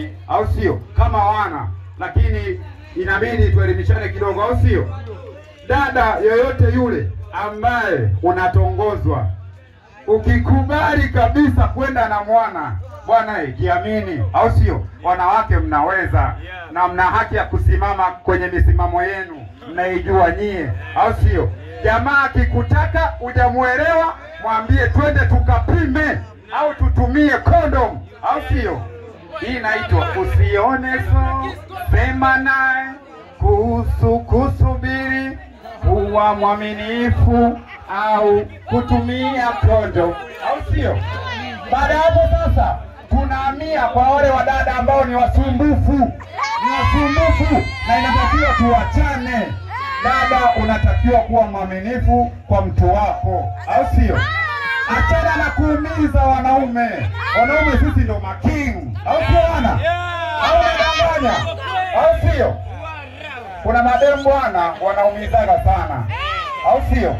nyumbani, au sio? Kama wana, lakini inabidi tuelimishane kidogo, au sio? Dada yoyote yule ambaye unatongozwa, ukikubali kabisa kwenda na mwana, bwana, jiamini, au sio? Wanawake mnaweza na mna haki ya kusimama kwenye misimamo yenu, mnaijua nyie, au sio? Jamaa akikutaka hujamuelewa, mwambie twende tukapime au tutumie kondom, au sio? Hii inaitwa usione so, sema naye kuhusu kusubiri, kuwa mwaminifu au kutumia kondom, au sio? Baada hapo sasa tunahamia kwa wale wadada ambao ni wasumbufu. Na inatakiwa tuachane. Dada, unatakiwa kuwa mwaminifu kwa mtu wako, au sio? Achana na kuumiza wanaume. Wanaume sisi ndo making, au sio bwana? Au unadanganya, au sio? Kuna mademu bwana wanaumizaga sana, au sio?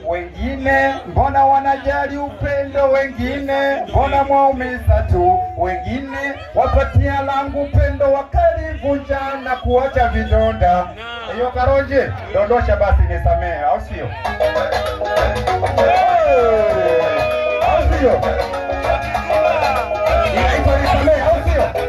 Wengine mbona wanajali upendo, wengine mbona mwaumiza tu, wengine wapatia langu upendo wakalivunja na kuacha vidonda. Hiyo Karonje, dondosha basi nisamehe, au sio? Au sio? Inaitwa nisamehe, au sio?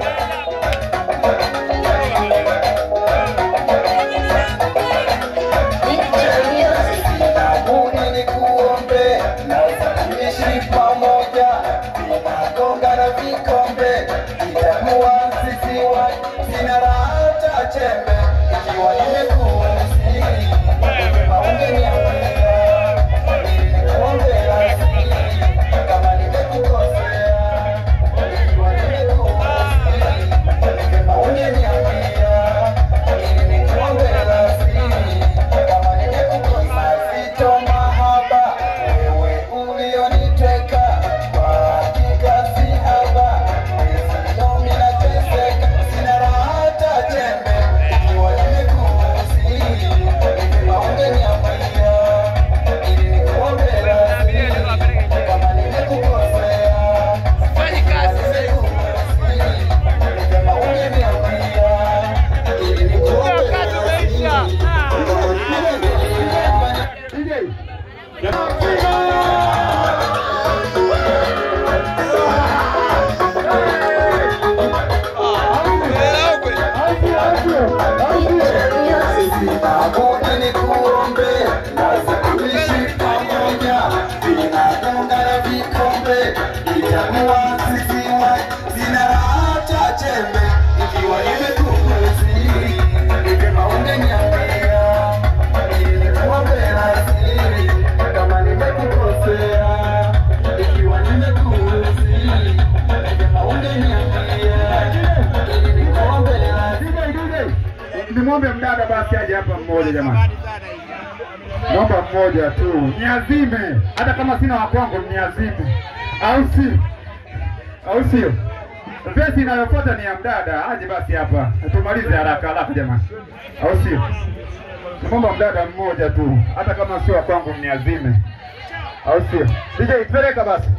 Nimwombe mdada basi aje hapa mmoja jamani. Naomba mmoja tu. Niazime. Hata kama sina wa kwangu niazime. Au sio? Vesi inayofuata ni ya mdada. Aje basi hapa. Tumalize haraka jamani. Au sio? Nimwomba mdada mmoja tu. Hata kama sio wa kwangu niazime. Au sio? DJ peleka basi.